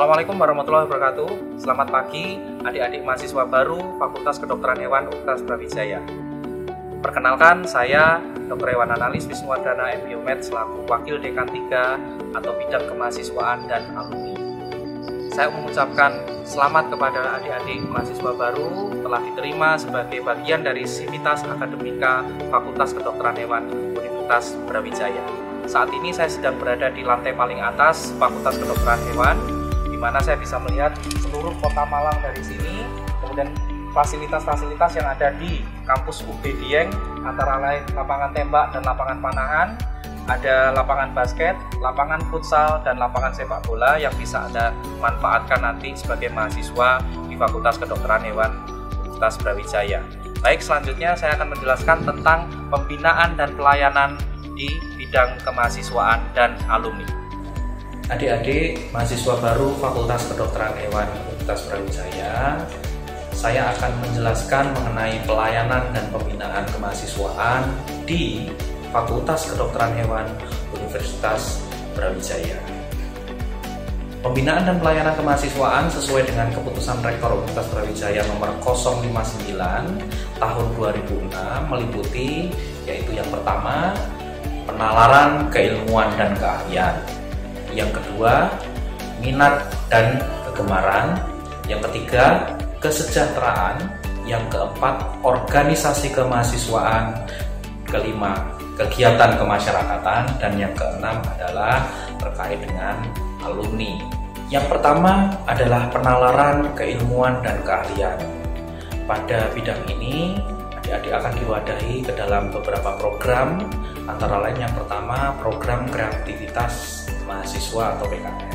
Assalamualaikum warahmatullahi wabarakatuh. Selamat pagi adik-adik mahasiswa baru Fakultas Kedokteran Hewan Universitas Brawijaya. Perkenalkan, saya Dr. Hewan Analis Wisnuwardana MBiomed selaku Wakil Dekan 3 atau Bidang Kemahasiswaan dan Alumni. Saya mengucapkan selamat kepada adik-adik mahasiswa baru telah diterima sebagai bagian dari Sivitas Akademika Fakultas Kedokteran Hewan Universitas Brawijaya. Saat ini saya sedang berada di lantai paling atas Fakultas Kedokteran Hewan, di mana saya bisa melihat seluruh kota Malang dari sini, kemudian fasilitas-fasilitas yang ada di kampus UB Dieng, antara lain lapangan tembak dan lapangan panahan, ada lapangan basket, lapangan futsal, dan lapangan sepak bola yang bisa Anda manfaatkan nanti sebagai mahasiswa di Fakultas Kedokteran Hewan Universitas Brawijaya. Baik, selanjutnya saya akan menjelaskan tentang pembinaan dan pelayanan di bidang kemahasiswaan dan alumni. Adik-adik mahasiswa baru Fakultas Kedokteran Hewan Universitas Brawijaya, saya akan menjelaskan mengenai pelayanan dan pembinaan kemahasiswaan di Fakultas Kedokteran Hewan Universitas Brawijaya. Pembinaan dan pelayanan kemahasiswaan sesuai dengan keputusan Rektor Universitas Brawijaya nomor 059 tahun 2006 meliputi yaitu yang pertama, penalaran keilmuan dan keahlian. Yang kedua, minat dan kegemaran. Yang ketiga, kesejahteraan. Yang keempat, organisasi kemahasiswaan. Kelima, kegiatan kemasyarakatan. Dan yang keenam adalah terkait dengan alumni. Yang pertama adalah penalaran keilmuan dan keahlian. Pada bidang ini, adik-adik akan diwadahi ke dalam beberapa program, antara lain yang pertama program kreativitas mahasiswa atau PKM.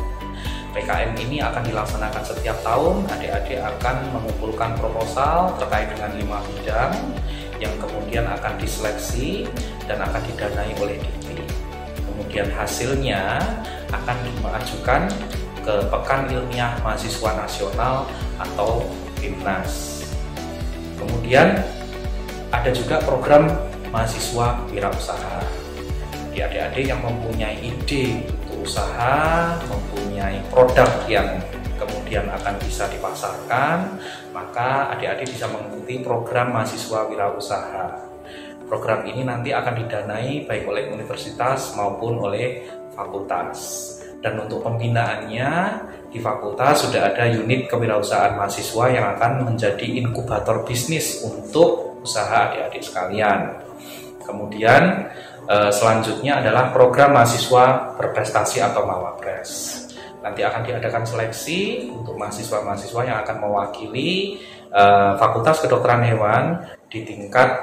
PKM ini akan dilaksanakan setiap tahun. Adik-adik akan mengumpulkan proposal terkait dengan 5 bidang yang kemudian akan diseleksi dan akan didanai oleh DIPI. Kemudian hasilnya akan dimajukan ke Pekan Ilmiah Mahasiswa Nasional atau PIMNAS. Kemudian ada juga program mahasiswa wirausaha. Di adik-adik yang mempunyai ide untuk usaha, mempunyai produk yang kemudian akan bisa dipasarkan, maka adik-adik bisa mengikuti program mahasiswa wirausaha. Program ini nanti akan didanai baik oleh universitas maupun oleh fakultas. Dan untuk pembinaannya di fakultas sudah ada unit kewirausahaan mahasiswa yang akan menjadi inkubator bisnis untuk usaha adik-adik sekalian. Kemudian selanjutnya adalah program mahasiswa berprestasi atau Mawapres. Nanti akan diadakan seleksi untuk mahasiswa-mahasiswa yang akan mewakili Fakultas Kedokteran Hewan di tingkat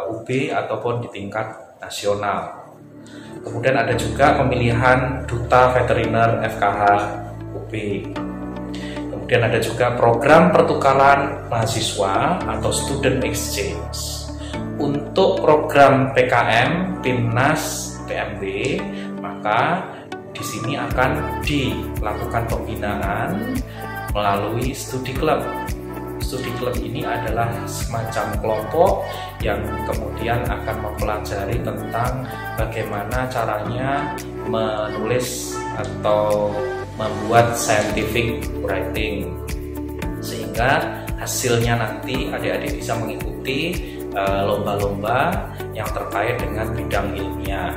UB ataupun di tingkat nasional. Kemudian ada juga pemilihan Duta Veteriner FKH UB. Kemudian ada juga program pertukaran mahasiswa atau Student Exchange. Untuk program PKM, PIMNAS, PMB, maka di sini akan dilakukan pembinaan melalui studi klub. Studi klub ini adalah semacam kelompok yang kemudian akan mempelajari tentang bagaimana caranya menulis atau membuat scientific writing, sehingga hasilnya nanti adik-adik bisa mengikuti lomba-lomba yang terkait dengan bidang ilmiah.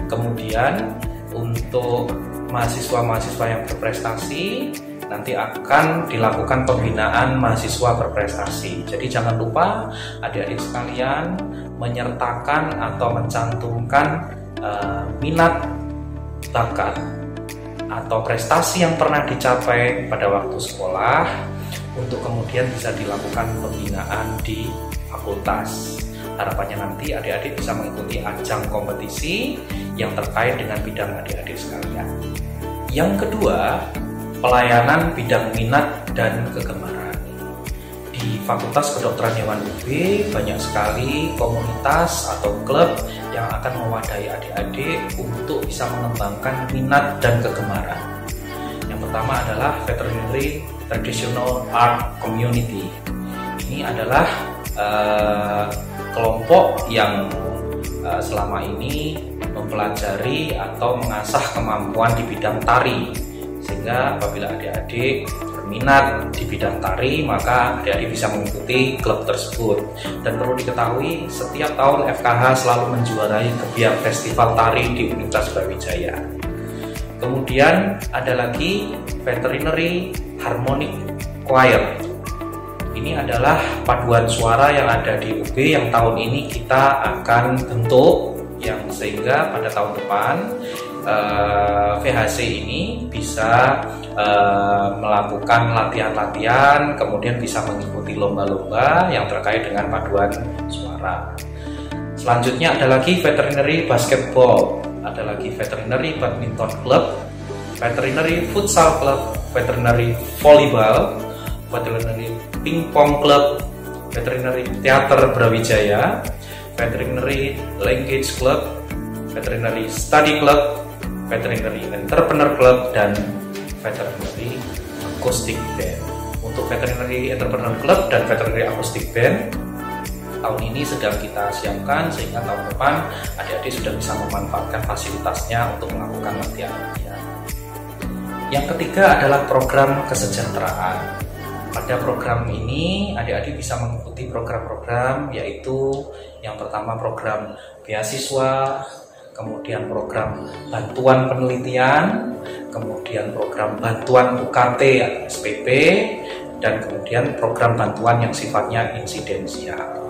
Kemudian untuk mahasiswa-mahasiswa yang berprestasi nanti akan dilakukan pembinaan mahasiswa berprestasi. Jadi jangan lupa adik-adik sekalian menyertakan atau mencantumkan minat, bakat atau prestasi yang pernah dicapai pada waktu sekolah untuk kemudian bisa dilakukan pembinaan di fakultas. Harapannya nanti adik-adik bisa mengikuti ajang kompetisi yang terkait dengan bidang adik-adik sekalian. Yang kedua, pelayanan bidang minat dan kegemaran. Di Fakultas Kedokteran Hewan UB banyak sekali komunitas atau klub yang akan mewadahi adik-adik untuk bisa mengembangkan minat dan kegemaran. Yang pertama adalah Veterinary Traditional Art Community. Ini adalah kelompok yang selama ini mempelajari atau mengasah kemampuan di bidang tari, sehingga sehingga apabila adik-adik berminat di bidang tari, maka adik-adik bisa mengikuti klub tersebut. Dan perlu diketahui, setiap tahun FKH selalu menjuarai Gebiar Festival Tari di Universitas Brawijaya. Kemudian ada lagi Veterinary Harmonic Choir. Ini adalah paduan suara yang ada di UB yang tahun ini kita akan bentuk, yang sehingga pada tahun depan VHC ini bisa melakukan latihan-latihan, kemudian bisa mengikuti lomba-lomba yang terkait dengan paduan suara. Selanjutnya ada lagi Veterinary Basketball, ada lagi Veterinary Badminton Club, Veterinary Futsal Club, Veterinary Volleyball, Veterinary Pingpong Club, Veterinary Theater Brawijaya, Veterinary Language Club, Veterinary Study Club, Veterinary Entrepreneur Club, dan Veterinary Acoustic Band. Untuk Veterinary Entrepreneur Club dan Veterinary Acoustic Band tahun ini sedang kita siapkan, sehingga tahun depan adik-adik sudah bisa memanfaatkan fasilitasnya untuk melakukan latihan-latihan. Yang ketiga adalah program kesejahteraan. Pada program ini adik-adik bisa mengikuti program-program, yaitu yang pertama program beasiswa, kemudian program bantuan penelitian, kemudian program bantuan UKT atau SPP, dan kemudian program bantuan yang sifatnya insidensial.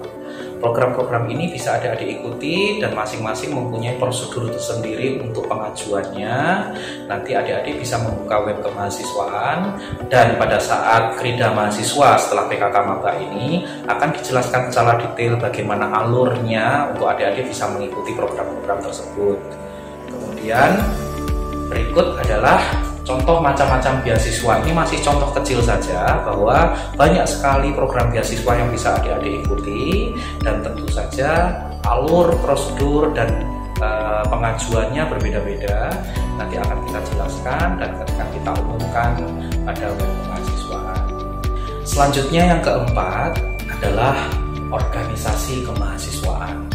Program-program ini bisa adik-adik ikuti dan masing-masing mempunyai prosedur tersendiri untuk pengajuannya. Nanti adik-adik bisa membuka web kemahasiswaan, dan pada saat Krida Mahasiswa setelah PKK Maba ini akan dijelaskan secara detail bagaimana alurnya untuk adik-adik bisa mengikuti program-program tersebut. Kemudian berikut adalah contoh macam-macam beasiswa. Ini masih contoh kecil saja, bahwa banyak sekali program beasiswa yang bisa adik-adik ikuti, dan tentu saja alur, prosedur, dan pengajuannya berbeda-beda. Nanti akan kita jelaskan dan akan kita umumkan pada web kemahasiswaan. Selanjutnya yang keempat adalah organisasi kemahasiswaan.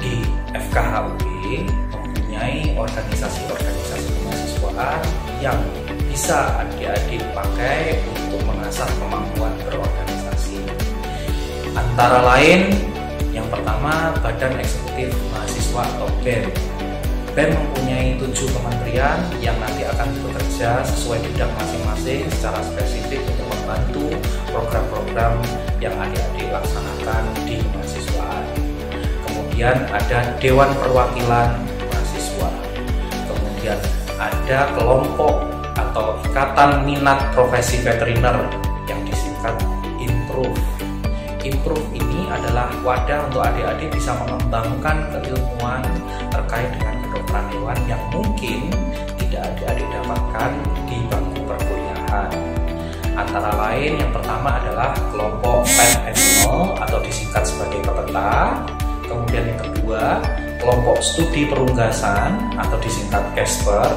Di FKH UB mempunyai organisasi-organisasi kemahasiswaan yang bisa adik-adik pakai untuk mengasah kemampuan berorganisasi. Antara lain, yang pertama Badan Eksekutif Mahasiswa atau BEM. BEM mempunyai 7 kementerian yang nanti akan bekerja sesuai bidang masing-masing secara spesifik untuk membantu program-program yang adik-adik laksanakan di kemahasiswaan. Kemudian ada Dewan Perwakilan Mahasiswa. Kemudian ada kelompok atau Ikatan Minat Profesi Veteriner yang disingkat IMPROVE. IMPROVE ini adalah wadah untuk adik-adik bisa mengembangkan keilmuan terkait dengan kedokteran hewan yang mungkin tidak adik-adik dapatkan di bangku perkuliahan. Antara lain, yang pertama adalah kelompok Pet Animal atau disingkat sebagai PEPETA. Kemudian yang kedua, kelompok Studi Perunggasan atau disingkat CASPER.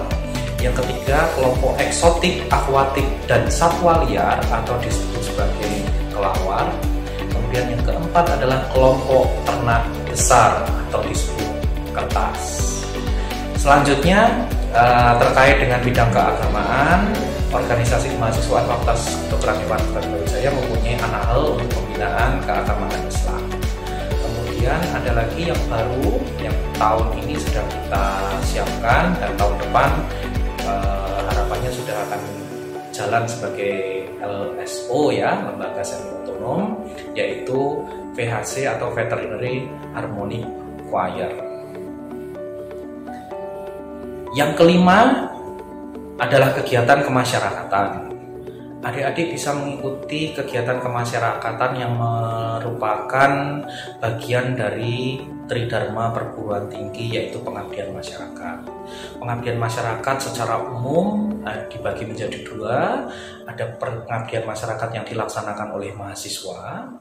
Yang ketiga, kelompok Eksotik, Akuatik, dan Satwa Liar atau disebut sebagai kelawar. Kemudian yang keempat adalah kelompok Ternak Besar atau disebut kertas. Selanjutnya terkait dengan bidang keagamaan, organisasi kemahasiswaan Fakultas Kedokteran Hewan Brawijaya mempunyai anak hal untuk pembinaan keagamaan Islam. Kemudian ada lagi yang baru yang tahun ini sedang kita siapkan, dan tahun depan harapannya sudah akan jalan sebagai LSO ya, lembaga semi otonom, yaitu VHC atau Veterinary Harmonic Choir. Yang kelima adalah kegiatan kemasyarakatan. Adik-adik bisa mengikuti kegiatan kemasyarakatan yang merupakan bagian dari Tridharma Perguruan Tinggi, yaitu pengabdian masyarakat. Pengabdian masyarakat secara umum dibagi menjadi 2. Ada pengabdian masyarakat yang dilaksanakan oleh mahasiswa,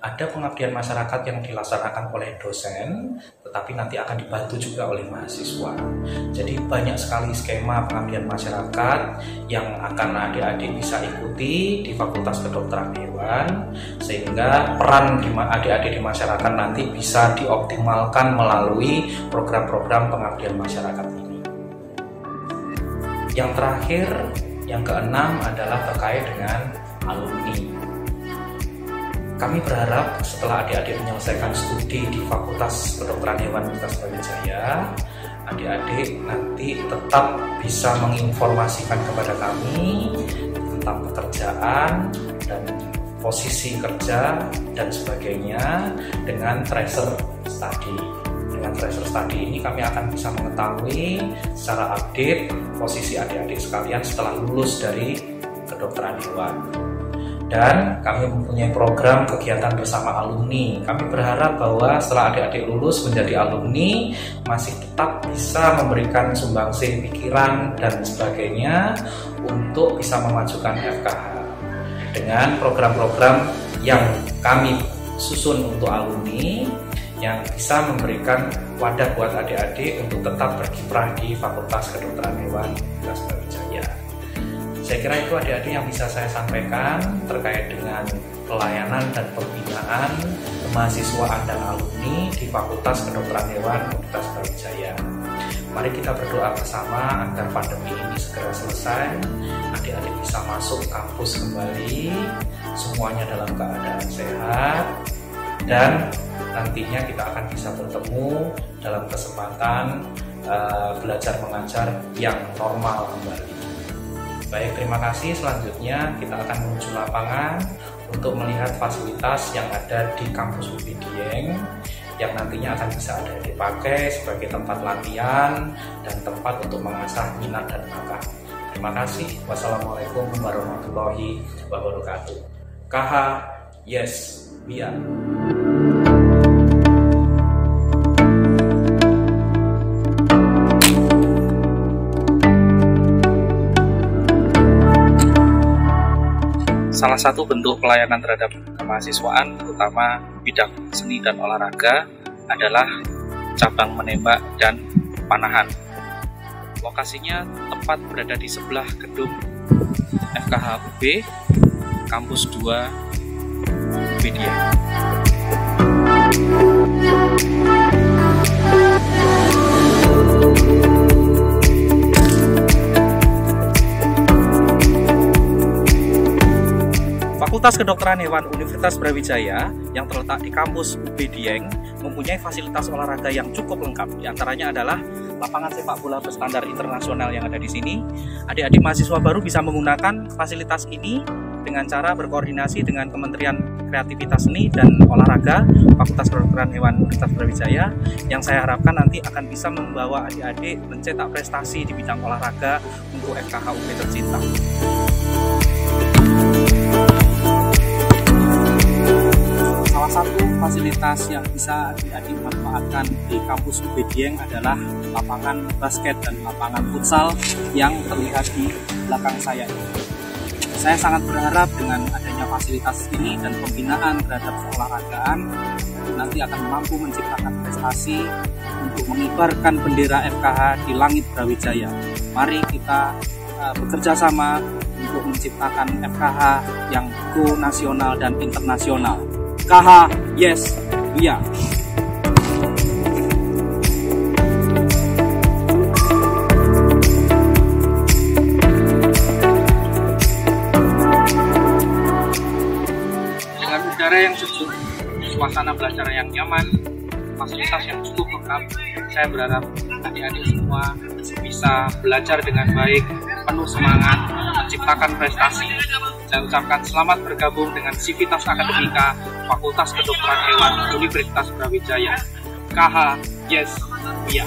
ada pengabdian masyarakat yang dilaksanakan oleh dosen, tetapi nanti akan dibantu juga oleh mahasiswa. Jadi banyak sekali skema pengabdian masyarakat yang akan adik-adik bisa ikuti di Fakultas Kedokteran Hewan, sehingga peran adik-adik di masyarakat nanti bisa dioptimalkan melalui program-program pengabdian masyarakat ini. Yang terakhir, yang keenam adalah terkait dengan alumni. Kami berharap setelah adik-adik menyelesaikan studi di Fakultas Kedokteran Hewan Universitas Brawijaya, adik-adik nanti tetap bisa menginformasikan kepada kami tentang pekerjaan dan posisi kerja dan sebagainya dengan tracer study. Dengan tracer study ini kami akan bisa mengetahui secara update posisi adik-adik sekalian setelah lulus dari kedokteran hewan. Dan kami mempunyai program kegiatan bersama alumni. Kami berharap bahwa setelah adik-adik lulus menjadi alumni masih tetap bisa memberikan sumbangsih pikiran dan sebagainya untuk bisa memajukan FKH dengan program-program yang kami susun untuk alumni yang bisa memberikan wadah buat adik-adik untuk tetap berkiprah di Fakultas Kedokteran Hewan Universitas Brawijaya. Saya kira itu adik-adik yang bisa saya sampaikan terkait dengan pelayanan dan pembinaan kemahasiswaan dan alumni di Fakultas Kedokteran Hewan Universitas Brawijaya. Mari kita berdoa bersama agar pandemi ini segera selesai, adik-adik bisa masuk kampus kembali, semuanya dalam keadaan sehat, dan nantinya kita akan bisa bertemu dalam kesempatan belajar mengajar yang normal kembali. Baik, terima kasih. Selanjutnya kita akan menuju lapangan untuk melihat fasilitas yang ada di kampus UB Dieng yang nantinya akan bisa ada dipakai sebagai tempat latihan dan tempat untuk mengasah minat dan bakat. Terima kasih. Wassalamualaikum warahmatullahi wabarakatuh. KH, yes, biar. Salah satu bentuk pelayanan terhadap kemahasiswaan, terutama bidang seni dan olahraga, adalah cabang menembak dan panahan. Lokasinya tepat berada di sebelah gedung FKH UB, Kampus 2 UB Dieng. Fakultas Kedokteran Hewan Universitas Brawijaya yang terletak di kampus UB Dieng mempunyai fasilitas olahraga yang cukup lengkap. Di antaranya adalah lapangan sepak bola berstandar internasional yang ada di sini. Adik-adik mahasiswa baru bisa menggunakan fasilitas ini dengan cara berkoordinasi dengan Kementerian Kreativitas Seni dan Olahraga Fakultas Kedokteran Hewan Universitas Brawijaya, yang saya harapkan nanti akan bisa membawa adik-adik mencetak prestasi di bidang olahraga untuk FKH UB tercinta. Salah satu fasilitas yang bisa adik-adik manfaatkan di kampus UB Dieng adalah lapangan basket dan lapangan futsal yang terlihat di belakang saya ini. Saya sangat berharap dengan adanya fasilitas ini dan pembinaan terhadap keolahragaan nanti akan mampu menciptakan prestasi untuk mengibarkan bendera FKH di langit Brawijaya. Mari kita bekerja sama untuk menciptakan FKH yang go nasional dan internasional. KH, yes, iya. Dengan udara yang sejuk, suasana belajar yang nyaman, fasilitas yang cukup lengkap, saya berharap adik-adik semua bisa belajar dengan baik, penuh semangat, menciptakan prestasi. Saya ucapkan selamat bergabung dengan Sivitas Akademika Fakultas Kedokteran Hewan Universitas Brawijaya. KH, yes, iya.